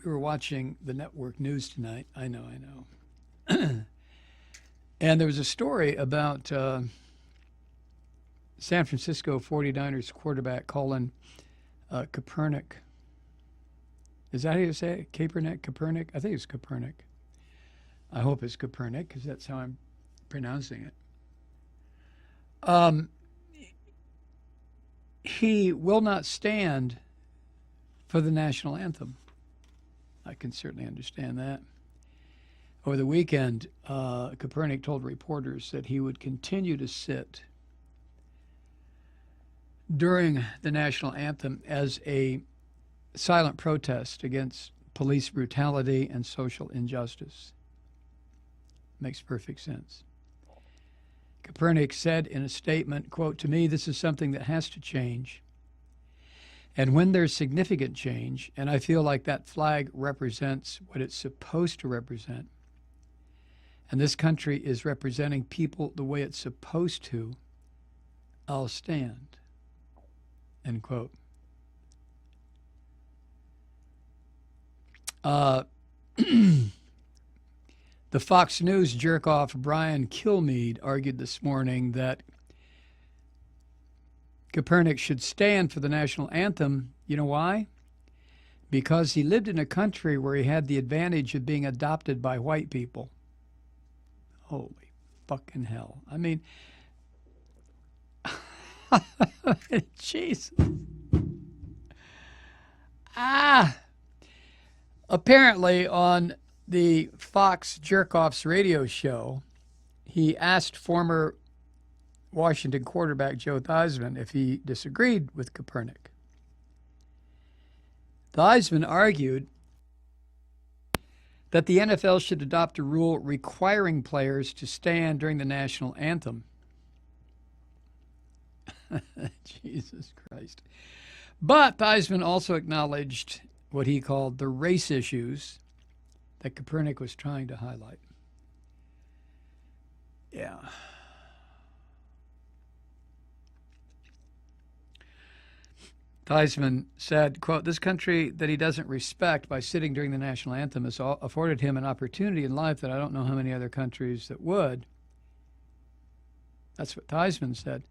We were watching the network news tonight. I know. And there was a story about San Francisco 49ers quarterback Colin Kaepernick. Is that how you say it? Kaepernick? I think it's Kaepernick. I hope it's Kaepernick because that's how I'm pronouncing it. He will not stand for the national anthem. I can certainly understand that. Over the weekend, Kaepernick told reporters that he would continue to sit during the national anthem as a silent protest against police brutality and social injustice. Makes perfect sense. Kaepernick said in a statement, quote, "To me, this is something that has to change. And when there's significant change, and I feel like that flag represents what it's supposed to represent, and this country is representing people the way it's supposed to, I'll stand," end quote. The Fox News jerk-off Brian Kilmeade argued this morning that Kaepernick should stand for the national anthem. You know why? Because he lived in a country where he had the advantage of being adopted by white people. Holy fucking hell. I mean, Jesus. Apparently on the Fox Jerkoff's radio show, he asked former Washington quarterback Joe Theismann if he disagreed with Kaepernick. Theismann argued that the NFL should adopt a rule requiring players to stand during the national anthem. Jesus Christ. But Theismann also acknowledged what he called the race issues that Kaepernick was trying to highlight. Yeah. Theismann said, quote, "This country that he doesn't respect by sitting during the national anthem has afforded him an opportunity in life that I don't know how many other countries that would." That's what Theismann said.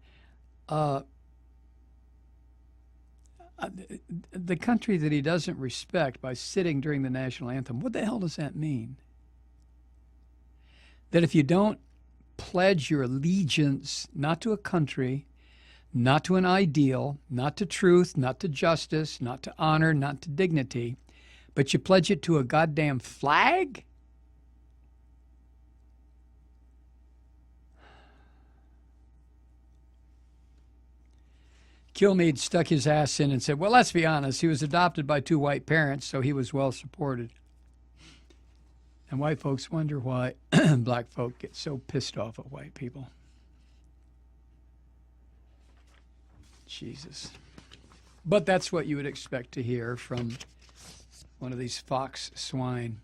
The country that he doesn't respect by sitting during the national anthem, what the hell does that mean? That if you don't pledge your allegiance not to a country, not to an ideal, not to truth, not to justice, not to honor, not to dignity, but you pledge it to a goddamn flag? Kilmeade stuck his ass in and said, well, let's be honest, he was adopted by two white parents, so he was well supported. And white folks wonder why black folk get so pissed off at white people. Jesus. But that's what you would expect to hear from one of these Fox swine.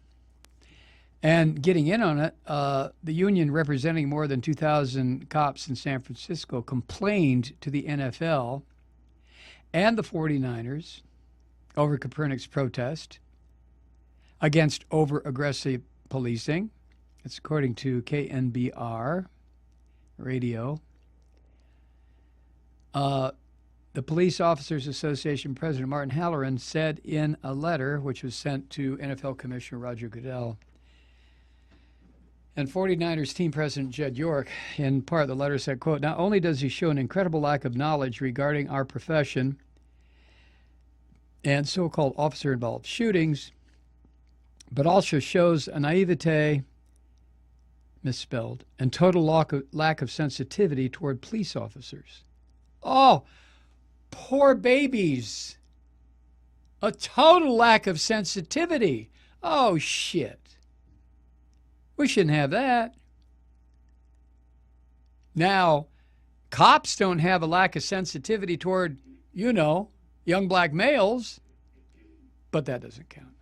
And getting in on it, the union representing more than 2,000 cops in San Francisco complained to the NFL and the 49ers over Kaepernick's protest against over-aggressive policing. It's according to KNBR radio. The Police Officers Association President Martin Halloran said in a letter which was sent to NFL Commissioner Roger Goodell and 49ers team president Jed York, in part, the letter said, quote, "Not only does he show an incredible lack of knowledge regarding our profession and so-called officer-involved shootings, but also shows a naivete," misspelled, "and total lack of sensitivity toward police officers." Oh, poor babies. A total lack of sensitivity. Oh, shit. We shouldn't have that. Now, cops don't have a lack of sensitivity toward, young black males, but that doesn't count.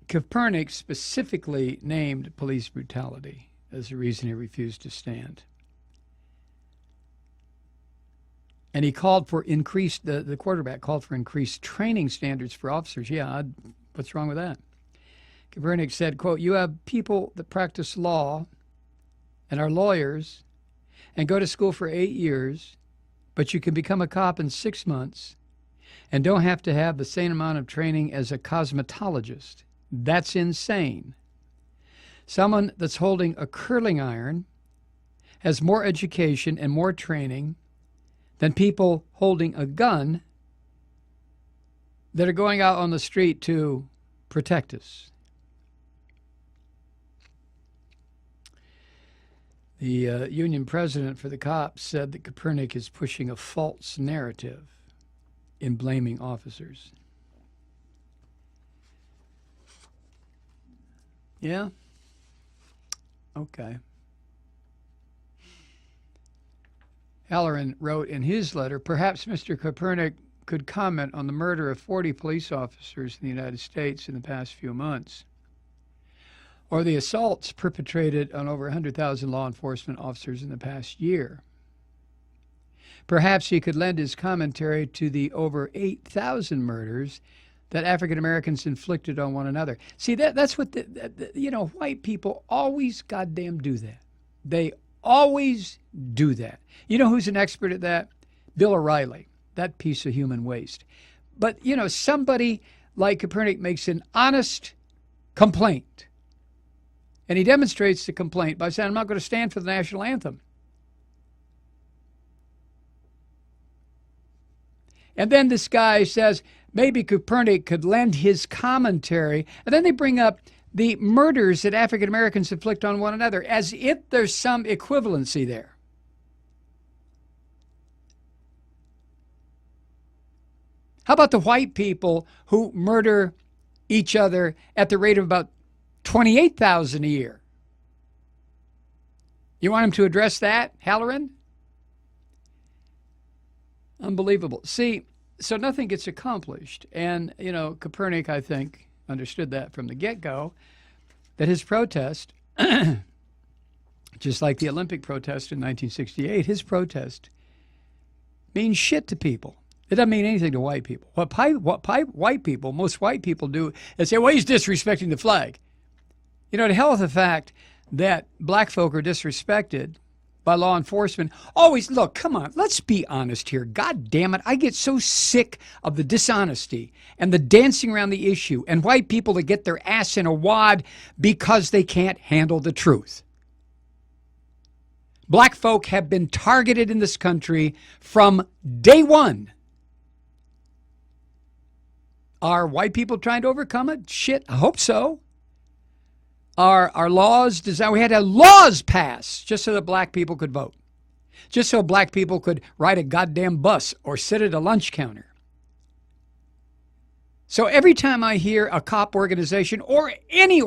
Kaepernick specifically named police brutality as the reason he refused to stand. And he called for the quarterback called for increased training standards for officers. Yeah, what's wrong with that? Kaepernick said, quote, "You have people that practice law and are lawyers and go to school for 8 years, but you can become a cop in 6 months and don't have to have the same amount of training as a cosmetologist. That's insane. Someone that's holding a curling iron has more education and more training than people holding a gun that are going out on the street to protect us." The union president for the cops said that Kaepernick is pushing a false narrative in blaming officers. Yeah? Okay. Halloran wrote in his letter, "Perhaps Mr. Kaepernick could comment on the murder of 40 police officers in the United States in the past few months, or the assaults perpetrated on over 100,000 law enforcement officers in the past year. Perhaps he could lend his commentary to the over 8,000 murders that African Americans inflicted on one another." See, that's what white people always goddamn do that. They always do that. You know who's an expert at that? Bill O'Reilly, that piece of human waste. But, somebody like Kaepernick makes an honest complaint. And he demonstrates the complaint by saying, "I'm not going to stand for the national anthem." And then this guy says, maybe Kaepernick could lend his commentary. And then they bring up the murders that African Americans inflict on one another, as if there's some equivalency there. How about the white people who murder each other at the rate of about 28,000 a year? You want him to address that, Halloran? Unbelievable. See, so nothing gets accomplished. And, Kaepernick, I think, understood that from the get-go, that his protest, just like the Olympic protest in 1968, his protest means shit to people. It doesn't mean anything to white people. What most white people do is say, well, he's disrespecting the flag. To hell with the fact that black folk are disrespected by law enforcement. Always, look, come on, let's be honest here. God damn it, I get so sick of the dishonesty and the dancing around the issue and white people that get their ass in a wad because they can't handle the truth. Black folk have been targeted in this country from day one. Are white people trying to overcome it? Shit, I hope so. Our laws designed, we had to have laws passed just so that black people could vote, just so black people could ride a goddamn bus or sit at a lunch counter. So every time I hear a cop organization or any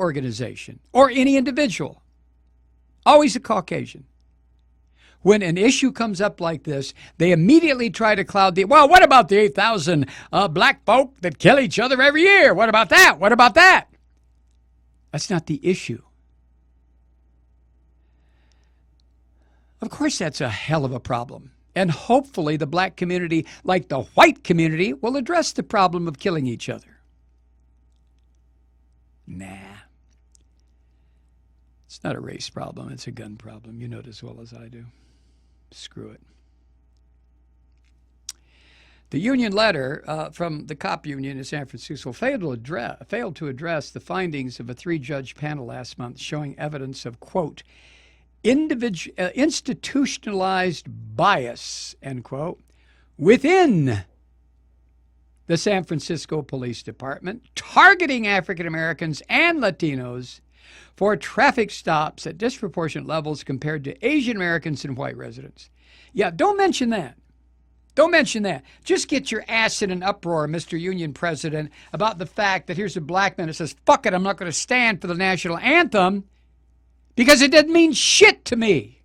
individual, always a Caucasian, when an issue comes up like this, they immediately try to cloud well, what about the 8,000 black folk that kill each other every year? What about that? What about that? That's not the issue. Of course, that's a hell of a problem. And hopefully the black community, like the white community, will address the problem of killing each other. Nah. It's not a race problem. It's a gun problem. You know it as well as I do. Screw it. The union letter from the cop union in San Francisco failed to address the findings of a 3-judge panel last month showing evidence of, quote, institutionalized bias, end quote, within the San Francisco Police Department, targeting African Americans and Latinos for traffic stops at disproportionate levels compared to Asian Americans and white residents. Yeah, don't mention that. Don't mention that. Just get your ass in an uproar, Mr. Union President, about the fact that here's a black man that says, fuck it, I'm not going to stand for the national anthem because it doesn't mean shit to me.